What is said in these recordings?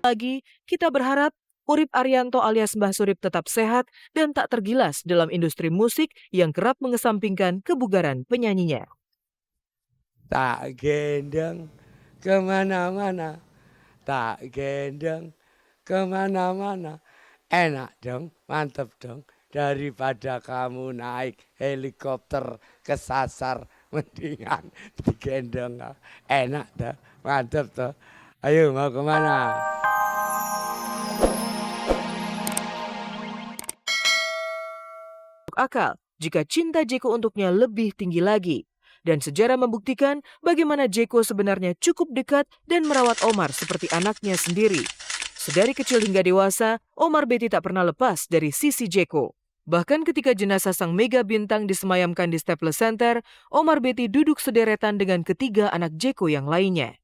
lagi, kita berharap Urip Arianto alias Mbah Surip tetap sehat dan tak tergilas dalam industri musik yang kerap mengesampingkan kebugaran penyanyinya. Tak gendeng kemana-mana, tak gendeng kemana-mana. Enak dong, mantep dong. Daripada kamu naik helikopter kesasar, mendingan digendong. Enak dah, mantep tuh. Ayo mau kemana? Akal jika cinta Jeko untuknya lebih tinggi lagi. Dan sejarah membuktikan bagaimana Jeko sebenarnya cukup dekat dan merawat Omar seperti anaknya sendiri. Sedari kecil hingga dewasa, Omar Betty tak pernah lepas dari sisi Jeko. Bahkan ketika jenazah sang mega bintang disemayamkan di Staples Center, Omar Betty duduk sederetan dengan ketiga anak Jeko yang lainnya.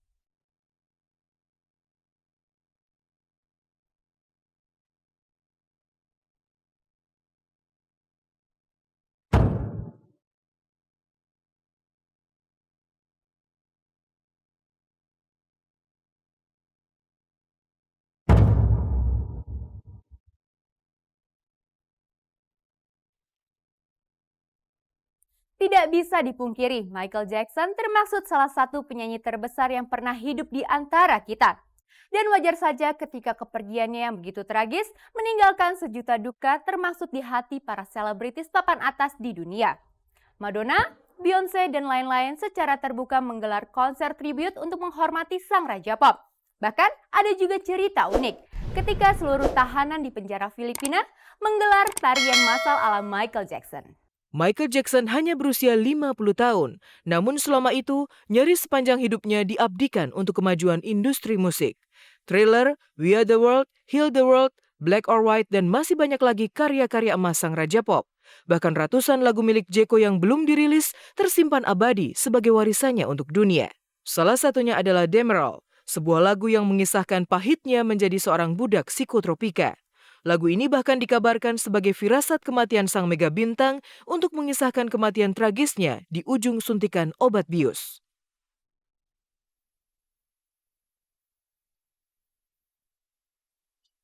Tidak bisa dipungkiri, Michael Jackson termasuk salah satu penyanyi terbesar yang pernah hidup di antara kita. Dan wajar saja ketika kepergiannya yang begitu tragis meninggalkan sejuta duka termasuk di hati para selebritis papan atas di dunia. Madonna, Beyonce, dan lain-lain secara terbuka menggelar konser tribute untuk menghormati sang raja pop. Bahkan ada juga cerita unik ketika seluruh tahanan di penjara Filipina menggelar tarian massal ala Michael Jackson. Michael Jackson hanya berusia 50 tahun, namun selama itu nyaris sepanjang hidupnya diabdikan untuk kemajuan industri musik. Thriller, We Are The World, Heal The World, Black or White, dan masih banyak lagi karya-karya emas sang raja pop. Bahkan ratusan lagu milik Jeko yang belum dirilis tersimpan abadi sebagai warisannya untuk dunia. Salah satunya adalah Demerol, sebuah lagu yang mengisahkan pahitnya menjadi seorang budak psikotropika. Lagu ini bahkan dikabarkan sebagai firasat kematian sang mega bintang untuk mengisahkan kematian tragisnya di ujung suntikan obat bius.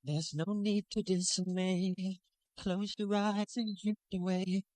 There's no need to dismay. Close your eyes and drift away.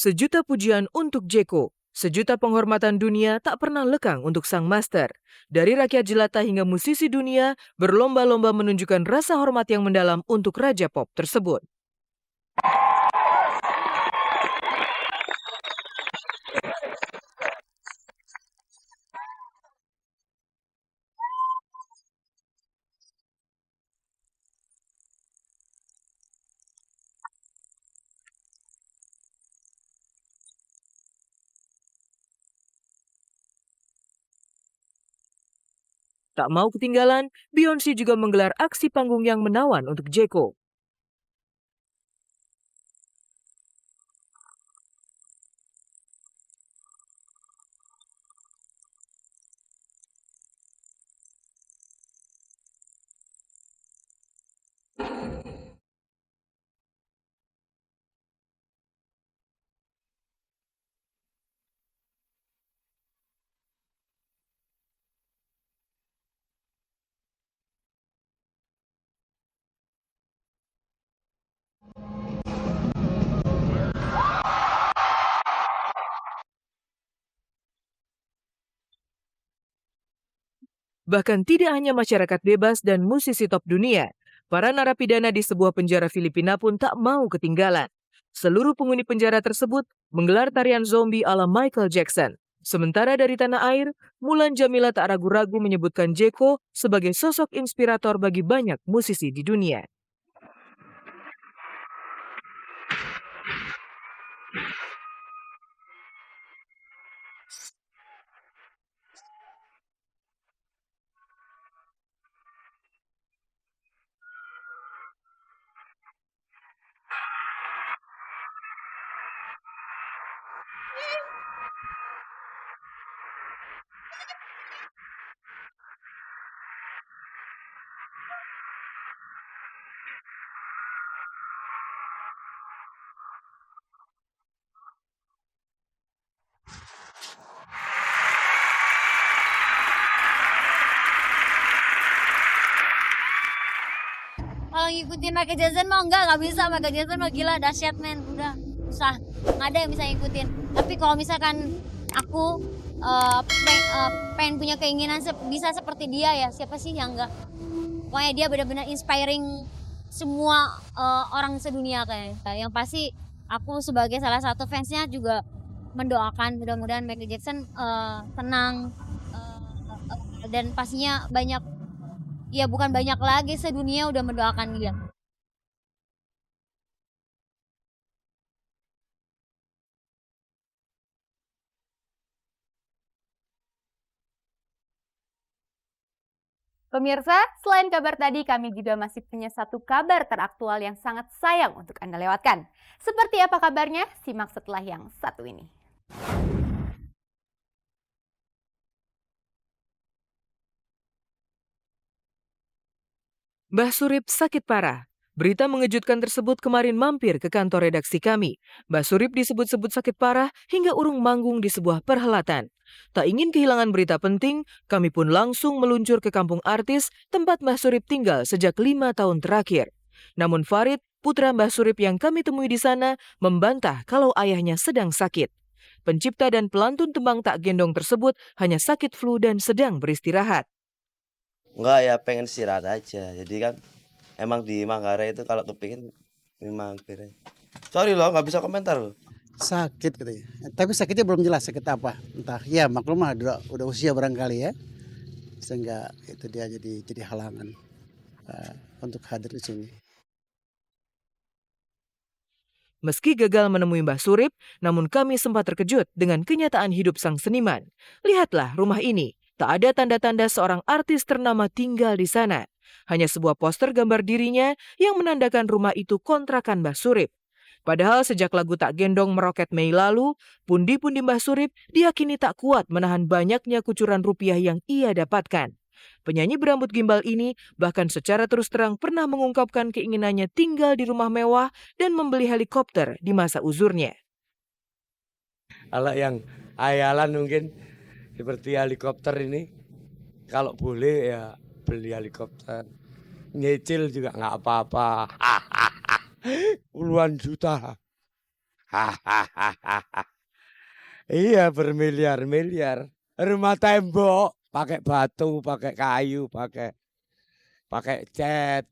Sejuta pujian untuk Jeko, sejuta penghormatan dunia tak pernah lekang untuk sang master. Dari rakyat jelata hingga musisi dunia berlomba-lomba menunjukkan rasa hormat yang mendalam untuk raja pop tersebut. Tak mau ketinggalan, Beyonce juga menggelar aksi panggung yang menawan untuk Jeko. Bahkan tidak hanya masyarakat bebas dan musisi top dunia, para narapidana di sebuah penjara Filipina pun tak mau ketinggalan. Seluruh penghuni penjara tersebut menggelar tarian zombie ala Michael Jackson. Sementara dari tanah air, Mulan Jamila tak ragu-ragu menyebutkan Jeko sebagai sosok inspirator bagi banyak musisi di dunia. ngikutin Michael Jackson mah nggak bisa. Michael Jackson mah gila, dahsyat men, udah susah, nggak ada yang bisa ngikutin. Tapi kalau misalkan aku pengen punya keinginan bisa seperti dia ya, siapa sih yang enggak? Pokoknya dia benar-benar inspiring semua orang sedunia kayaknya. Yang pasti aku sebagai salah satu fansnya juga mendoakan mudah-mudahan Michael Jackson tenang dan pastinya banyak, ya bukan banyak lagi, sedunia udah mendoakan dia. Pemirsa, selain kabar tadi, kami juga masih punya satu kabar teraktual yang sangat sayang untuk Anda lewatkan. Seperti apa kabarnya? Simak setelah yang satu ini. Mbah Surip sakit parah. Berita mengejutkan tersebut kemarin mampir ke kantor redaksi kami. Mbah Surip disebut-sebut sakit parah hingga urung manggung di sebuah perhelatan. Tak ingin kehilangan berita penting, kami pun langsung meluncur ke kampung artis tempat Mbah Surip tinggal sejak 5 tahun terakhir. Namun Farid, putra Mbah Surip yang kami temui di sana, membantah kalau ayahnya sedang sakit. Pencipta dan pelantun tembang Tak Gendong tersebut hanya sakit flu dan sedang beristirahat. Enggak ya, pengen istirahat aja. Jadi kan emang di Manggarai itu kalau kepingin mampir. Sorry loh, nggak bisa komentar loh. Sakit katanya. Tapi sakitnya belum jelas sakit apa. Entah ya maklum lah udah usia barangkali ya. Sehingga itu dia jadi halangan untuk hadir di sini. Meski gagal menemui Mbah Surip, namun kami sempat terkejut dengan kenyataan hidup sang seniman. Lihatlah rumah ini. Tak ada tanda-tanda seorang artis ternama tinggal di sana. Hanya sebuah poster gambar dirinya yang menandakan rumah itu kontrakan Mbah Surip. Padahal sejak lagu Tak Gendong meroket Mei lalu, pundi-pundi Mbah Surip diyakini tak kuat menahan banyaknya kucuran rupiah yang ia dapatkan. Penyanyi berambut gimbal ini bahkan secara terus terang pernah mengungkapkan keinginannya tinggal di rumah mewah dan membeli helikopter di masa uzurnya. Kalau yang hayalan mungkin seperti helikopter ini, kalau boleh ya beli helikopter. Nyicil juga nggak apa-apa. Puluhan juta. Iya, bermiliar-miliar. Rumah tembok, pakai batu, pakai kayu, pakai cat.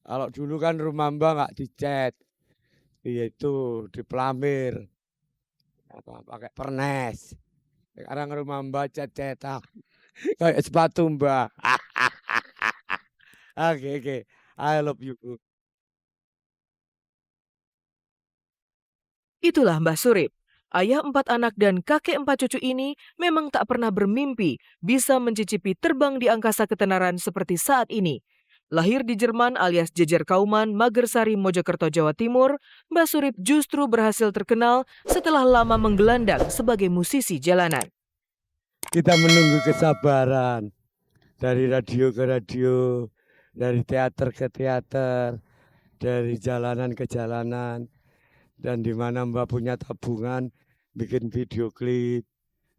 Kalau dulu kan rumah Mbak nggak dicat. Itu dipelamir. Pakai pernes. Sekarang rumah Mbak cat-cetak. Kayak sepatu Mbak. Oke. I love you. Itulah Mbah Surip. Ayah 4 anak dan kakek 4 cucu ini memang tak pernah bermimpi bisa mencicipi terbang di angkasa ketenaran seperti saat ini. Lahir di Jerman alias Jejer Kauman, Magersari, Mojokerto, Jawa Timur, Mbah Surip justru berhasil terkenal setelah lama menggelandang sebagai musisi jalanan. Kita menunggu kesabaran. Dari radio ke radio, dari teater ke teater, dari jalanan ke jalanan. Dan di mana Mbak punya tabungan, bikin video klip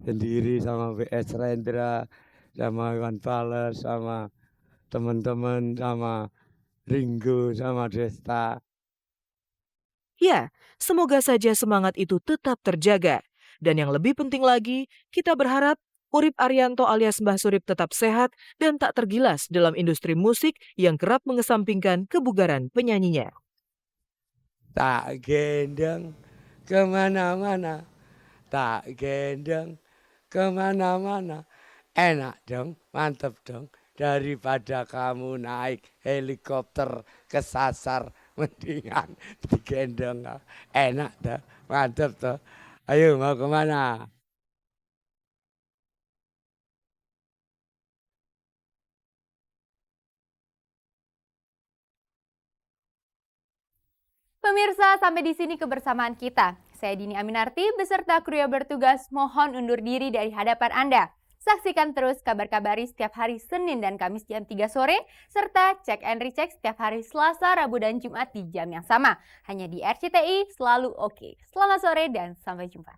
sendiri sama W.S. Rendra, sama Iwan Fals, sama teman-teman, sama Ringo, sama Desta. Ya, semoga saja semangat itu tetap terjaga. Dan yang lebih penting lagi, kita berharap Urip Arianto alias Mbah Surip tetap sehat dan tak tergilas dalam industri musik yang kerap mengesampingkan kebugaran penyanyinya. Tak gendong kemana-mana, tak gendong kemana-mana. Enak dong, mantep dong. Daripada kamu naik helikopter kesasar, mendingan digendong. Enak dah, mantep tuh. Ayo mau kemana? Pemirsa, sampai di sini kebersamaan kita. Saya Dini Aminarti beserta kru yang bertugas mohon undur diri dari hadapan Anda. Saksikan terus kabar-kabari setiap hari Senin dan Kamis jam 3 sore, serta cek and recheck setiap hari Selasa, Rabu, dan Jumat di jam yang sama. Hanya di RCTI, selalu oke. Selamat sore dan sampai jumpa.